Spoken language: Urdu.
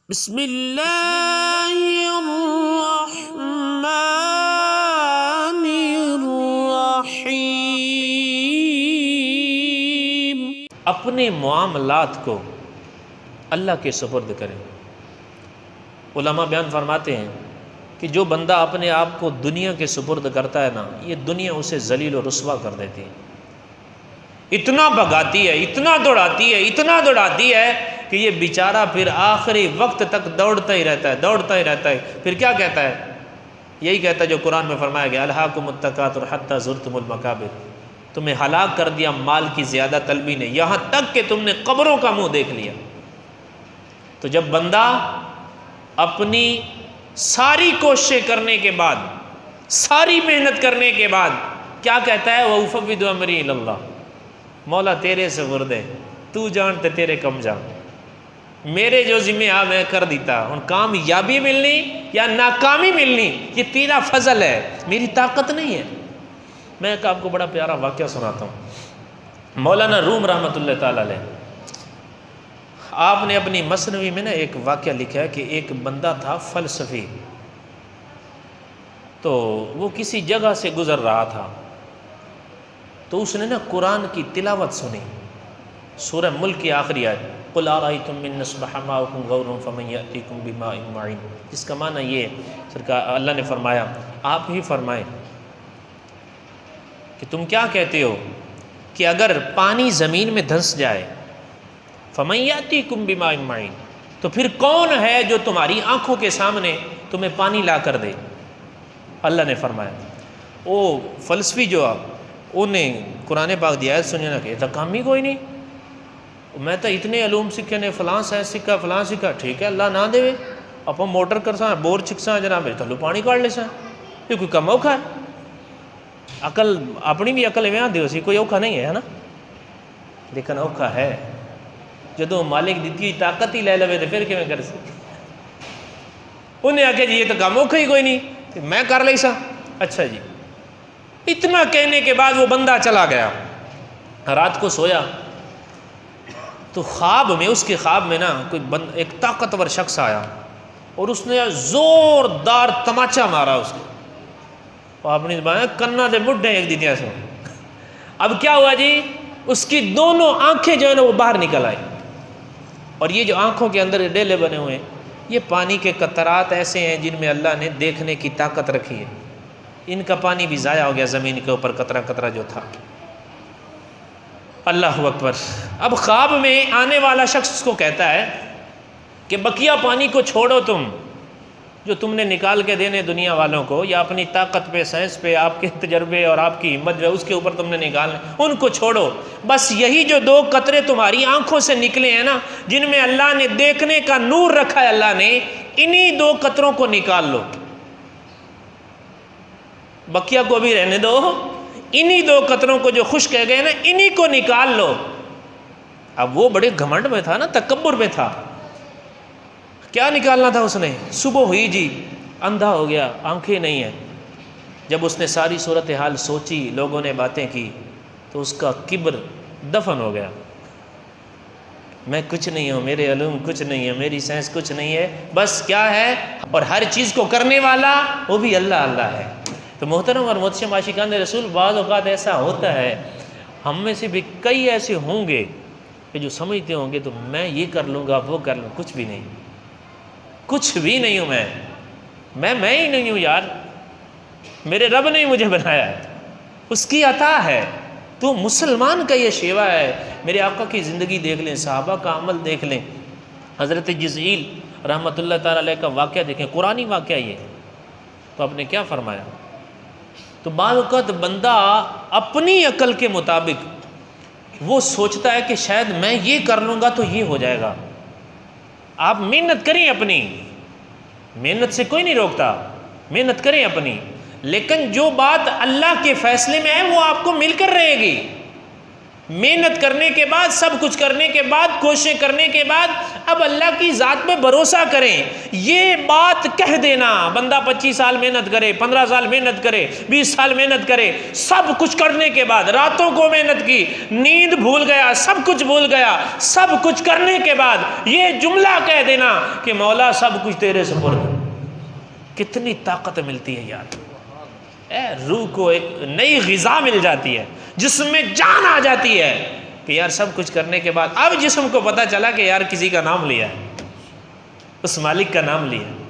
بسم اللہ الرحمن الرحیم۔ اپنے معاملات کو اللہ کے سپرد کریں۔ علماء بیان فرماتے ہیں کہ جو بندہ اپنے آپ کو دنیا کے سپرد کرتا ہے نا، یہ دنیا اسے ذلیل و رسوا کر دیتی ہے، اتنا بھگاتی ہے، اتنا دوڑاتی ہے کہ یہ بیچارہ پھر آخری وقت تک دوڑتا ہی رہتا ہے۔ پھر کیا کہتا ہے؟ یہی کہتا ہے جو قرآن میں فرمایا گیا، الہاکم التکاثر حتی زرتم المقابر، تمہیں ہلاک کر دیا مال کی زیادہ طلبی نے، یہاں تک کہ تم نے قبروں کا منہ دیکھ لیا۔ تو جب بندہ اپنی ساری کوششیں کرنے کے بعد، ساری محنت کرنے کے بعد کیا کہتا ہے؟ وَأُفَوِّضُ أَمْرِي إِلَى اللَّهِ، مولا تیرے سپرد ہے، تو جانتے تیرے کم جان، میرے جو ذمہ آ میں کر دیتا، ان کامیابی ملنی یا ناکامی ملنی یہ تیرا فضل ہے، میری طاقت نہیں ہے۔ میں ایک آپ کو بڑا پیارا واقعہ سناتا ہوں۔ مولانا روم رحمۃ اللہ تعالی علیہ، آپ نے اپنی مثنوی میں نا ایک واقعہ لکھا ہے کہ ایک بندہ تھا فلسفی، تو وہ کسی جگہ سے گزر رہا تھا، تو اس نے نا قرآن کی تلاوت سنی، سورہ ملک کی آخری آیت، قُلْ أَرَأَيْتُم مِّنْ أَصْبَحَ مَاؤُكُمْ غَوْرٌ فَمَن يَأْتِيكُم بِمَاءٍ مَّعِينٍ، جس کا معنی یہ سرکار اللہ نے فرمایا آپ ہی فرمائیں کہ تم کیا کہتے ہو کہ اگر پانی زمین میں دھنس جائے، فَمَن يَأْتِيكُم بِمَاءٍ مَّعِينٍ، تو پھر کون ہے جو تمہاری آنکھوں کے سامنے تمہیں پانی لا کر دے؟ اللہ نے فرمایا، وہ فلسفی جو انہیں قرآن پاک دی آیت سننے نہ کہ تو کام ہی کوئی نہیں، میں تو اتنے علوم سکھے نے، فلاں سائنس سکھا، فلاں سکھا، ٹھیک ہے اللہ نہ دے آپ موٹر کر سا بور چک سا جناب تھلو پانی کاٹ لے سا، یہ کوئی کم اوکھا ہے؟ عقل اپنی بھی عقل میں آدھی سی کوئی اوکھا نہیں ہے نا، لیکن اوکھا ہے جدو مالک دیتی ہوئی طاقت ہی لے لوے تو پھر کیوں کر سکتے؟ انہیں آکھے جی یہ تو کم اوکھا ہی کوئی نہیں، میں کر لے سا۔ اچھا جی، اتنا کہنے کے بعد وہ بندہ چلا گیا، رات کو سویا تو خواب میں، اس کے خواب میں نا کوئی ایک طاقتور شخص آیا اور اس نے زوردار تماچا مارا اس کو، اور اپنی زبان کنا دے بڈھے ایک دیتیا سو۔ اب کیا ہوا جی؟ اس کی دونوں آنکھیں جو ہے نا وہ باہر نکل آئی، اور یہ جو آنکھوں کے اندر ڈیلے بنے ہوئے ہیں یہ پانی کے قطرات ایسے ہیں جن میں اللہ نے دیکھنے کی طاقت رکھی ہے، ان کا پانی بھی ضائع ہو گیا زمین کے اوپر قطرہ قطرہ جو تھا۔ اللہ اکبر۔ اب خواب میں آنے والا شخص کو کہتا ہے کہ بقیہ پانی کو چھوڑو، تم جو تم نے نکال کے دینے دنیا والوں کو، یا اپنی طاقت پہ، سائنس پہ، آپ کے تجربے اور آپ کی ہمت جو ہے اس کے اوپر تم نے نکالنا، ان کو چھوڑو، بس یہی جو دو قطرے تمہاری آنکھوں سے نکلے ہیں نا، جن میں اللہ نے دیکھنے کا نور رکھا ہے اللہ نے، انہی دو قطروں کو نکال لو، بقیہ کو بھی رہنے دو، انہی دو قطروں کو جو خشک کہہ گئے نا انہی کو نکال لو۔ اب وہ بڑے گھمنڈ میں تھا نا، تکبر میں تھا، کیا نکالنا تھا اس نے؟ صبح ہوئی جی، اندھا ہو گیا، آنکھیں نہیں ہیں۔ جب اس نے ساری صورتحال سوچی، لوگوں نے باتیں کی، تو اس کا کبر دفن ہو گیا، میں کچھ نہیں ہوں، میرے علوم کچھ نہیں ہے، میری سائنس کچھ نہیں ہے، بس کیا ہے، اور ہر چیز کو کرنے والا وہ بھی اللہ اللہ ہے۔ تو محترم اور محتشم عاشقان رسول، بعض اوقات ایسا ہوتا ہے، ہم میں سے بھی کئی ایسے ہوں گے کہ جو سمجھتے ہوں گے تو میں یہ کر لوں گا، وہ کر لوں، کچھ بھی نہیں ہوں، میں ہی نہیں ہوں یار، میرے رب نے مجھے بنایا ہے، اس کی عطا ہے، تو مسلمان کا یہ شیوا ہے۔ میرے آقا کی زندگی دیکھ لیں، صحابہ کا عمل دیکھ لیں، حضرت جزئیل رحمۃ اللہ تعالی علیہ کا واقعہ دیکھیں، قرآنی واقعہ یہ، تو آپ نے کیا فرمایا؟ تو بعض اوقات بندہ اپنی عقل کے مطابق وہ سوچتا ہے کہ شاید میں یہ کر لوں گا تو یہ ہو جائے گا۔ آپ محنت کریں، اپنی محنت سے کوئی نہیں روکتا، محنت کریں اپنی، لیکن جو بات اللہ کے فیصلے میں ہے وہ آپ کو مل کر رہے گی۔ محنت کرنے کے بعد، سب کچھ کرنے کے بعد، کوششیں کرنے کے بعد اب اللہ کی ذات پہ بھروسہ کریں۔ یہ بات کہہ دینا، بندہ 25 سال محنت کرے، 15 سال محنت کرے، 20 سال محنت کرے، سب کچھ کرنے کے بعد، راتوں کو محنت کی، نیند بھول گیا، سب کچھ بھول گیا، سب کچھ کرنے کے بعد یہ جملہ کہہ دینا کہ مولا سب کچھ تیرے سپرد، کتنی طاقت ملتی ہے یار۔ روح کو ایک نئی غذا مل جاتی ہے، جسم میں جان آ جاتی ہے کہ یار سب کچھ کرنے کے بعد اب جسم کو پتہ چلا کہ یار کسی کا نام لیا ہے، اس مالک کا نام لیا۔